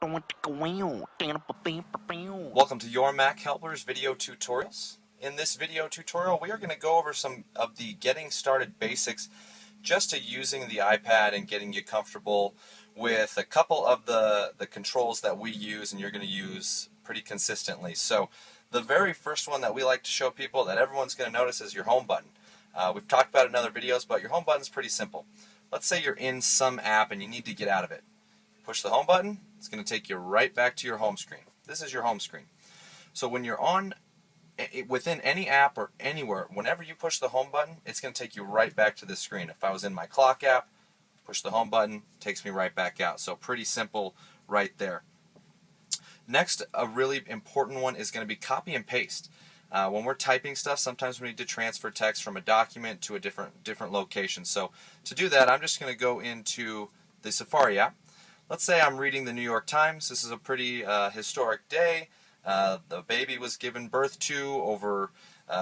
Welcome Welcome to your MacHelpers video tutorials. In this video tutorial, we are going to go over some of the getting started basics just to using the iPad and getting you comfortable with a couple of the controls that we use and you're going to use pretty consistently. So the very first one that we like to show people that everyone's going to notice is your home button. We've talked about it in other videos, but your home button is pretty simple. Let's say you're in some app and you need to get out of it. Push the home button, it's going to take you right back to your home screen. This is your home screen. So when you're within any app or anywhere, whenever you push the home button, it's going to take you right back to this screen. If I was in my clock app, push the home button, takes me right back out. So pretty simple right there. Next, a really important one is going to be copy and paste. When we're typing stuff, sometimes we need to transfer text from a document to a different location. So to do that, I'm just going to go into the Safari app. Let's say I'm reading the New York Times. This is a pretty historic day. The baby was given birth to.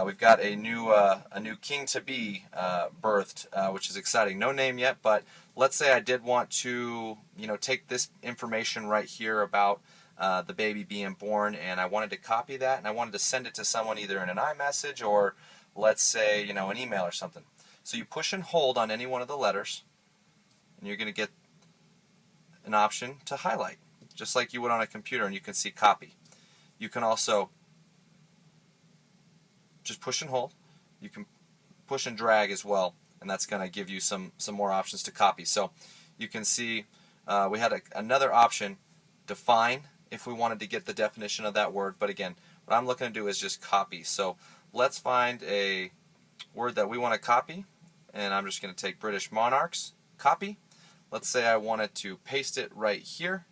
We've got a new king to be birthed, which is exciting. No name yet, but let's say I did want to, take this information right here about the baby being born, and I wanted to copy that, and I wanted to send it to someone either in an iMessage or, let's say, an email or something. So you push and hold on any one of the letters, and you're going to get an option to highlight, just like you would on a computer, and you can see copy. You can also just push and hold. You can push and drag as well, and that's going to give you some more options to copy. So you can see we had another option, define, if we wanted to get the definition of that word, but again, what I'm looking to do is just copy. So let's find a word that we want to copy, and I'm just going to take British monarchs, copy. Let's say I wanted to paste it right here.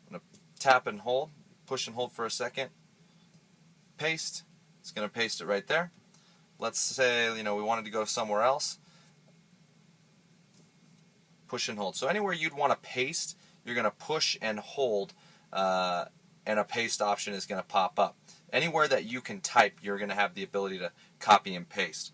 I'm going to tap and hold, push and hold for a second. Paste. It's going to paste it right there. Let's say, we wanted to go somewhere else. Push and hold. So anywhere you'd want to paste, you're going to push and hold, and a paste option is going to pop up. Anywhere that you can type, you're going to have the ability to copy and paste.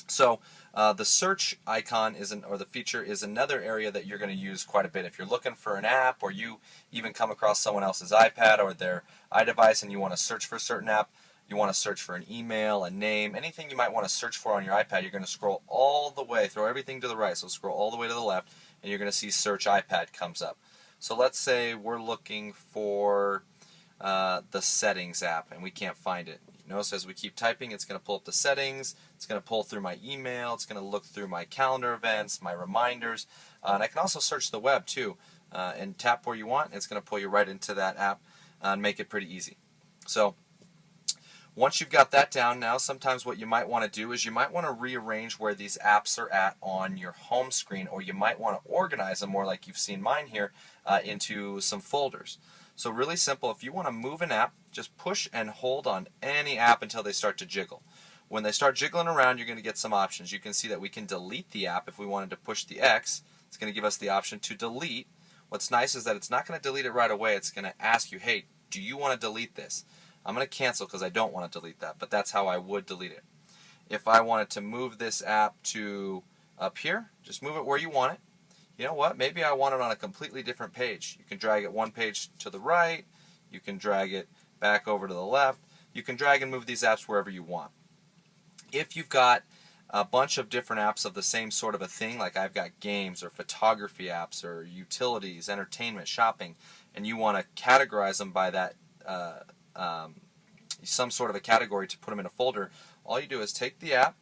So the search icon or the feature is another area that you're going to use quite a bit. If you're looking for an app, or you even come across someone else's iPad or their iDevice and you want to search for a certain app, you want to search for an email, a name, anything you might want to search for on your iPad, you're going to scroll all the way, throw everything to the right, so scroll all the way to the left, and you're going to see Search iPad comes up. So let's say we're looking for the Settings app and we can't find it. Notice as we keep typing, it's going to pull up the settings, it's going to pull through my email, it's going to look through my calendar events, my reminders, and I can also search the web too, and tap where you want, and it's going to pull you right into that app and make it pretty easy. So once you've got that down, now sometimes what you might want to do is you might want to rearrange where these apps are at on your home screen, or you might want to organize them more like you've seen mine here into some folders. So really simple, if you want to move an app, just push and hold on any app until they start to jiggle. When they start jiggling around, you're going to get some options. You can see that we can delete the app. If we wanted to push the X, it's going to give us the option to delete. What's nice is that it's not going to delete it right away. It's going to ask you, hey, do you want to delete this? I'm going to cancel because I don't want to delete that, but that's how I would delete it. If I wanted to move this app to up here, just move it where you want it. You know what? Maybe I want it on a completely different page. You can drag it one page to the right. You can drag it back over to the left. You can drag and move these apps wherever you want. If you've got a bunch of different apps of the same sort of a thing, like I've got games or photography apps or utilities, entertainment, shopping, and you want to categorize them by that some sort of a category to put them in a folder, all you do is take the app,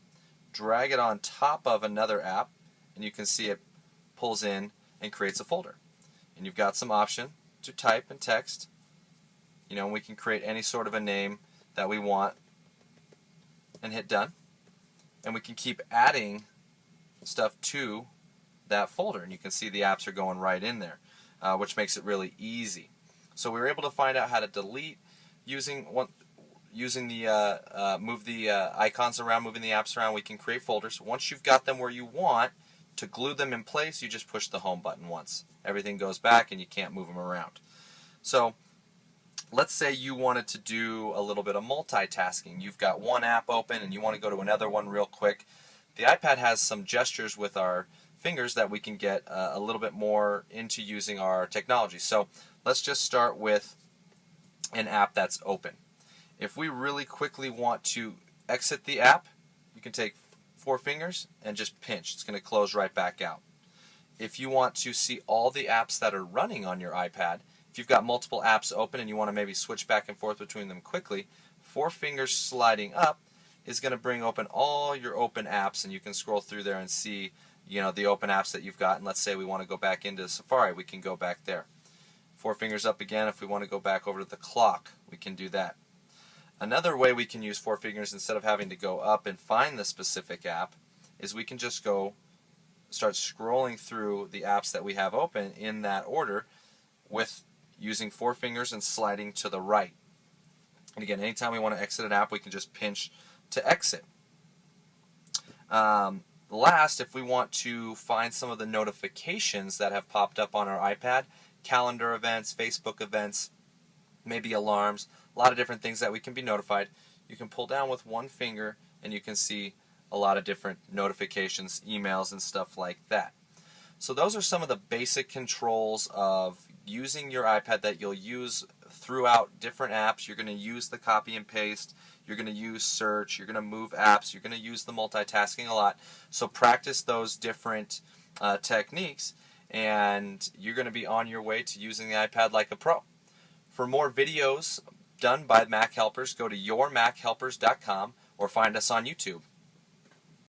drag it on top of another app, and you can see it pulls in and creates a folder. And you've got some option to type and text. And we can create any sort of a name that we want and hit done. And we can keep adding stuff to that folder, and you can see the apps are going right in there, which makes it really easy. So we were able to find out how to delete using the move the icons around, moving the apps around. We can create folders. Once you've got them where you want, to glue them in place, you just push the home button once. Everything goes back and you can't move them around. So let's say you wanted to do a little bit of multitasking. You've got one app open and you want to go to another one real quick. The iPad has some gestures with our fingers that we can get a little bit more into using our technology. So let's just start with an app that's open. If we really quickly want to exit the app, you can take 4 fingers and just pinch. It's going to close right back out. If you want to see all the apps that are running on your iPad, if you've got multiple apps open and you want to maybe switch back and forth between them quickly, 4 fingers sliding up is going to bring open all your open apps, and you can scroll through there and see, the open apps that you've got. And let's say we want to go back into Safari, we can go back there. 4 fingers up again. If we want to go back over to the clock, we can do that. Another way we can use 4 fingers instead of having to go up and find the specific app is we can just start scrolling through the apps that we have open in that order with using 4 fingers and sliding to the right. And again, anytime we want to exit an app, we can just pinch to exit. Last, if we want to find some of the notifications that have popped up on our iPad, calendar events, Facebook events, maybe alarms, a lot of different things that we can be notified, you can pull down with 1 finger and you can see a lot of different notifications, emails, and stuff like that. So those are some of the basic controls of using your iPad that you'll use throughout different apps. You're going to use the copy and paste, you're going to use search, you're going to move apps, you're going to use the multitasking a lot. So practice those different techniques, and you're going to be on your way to using the iPad like a pro. For more videos done by MacHelpers, go to yourmachhelpers.com or find us on YouTube.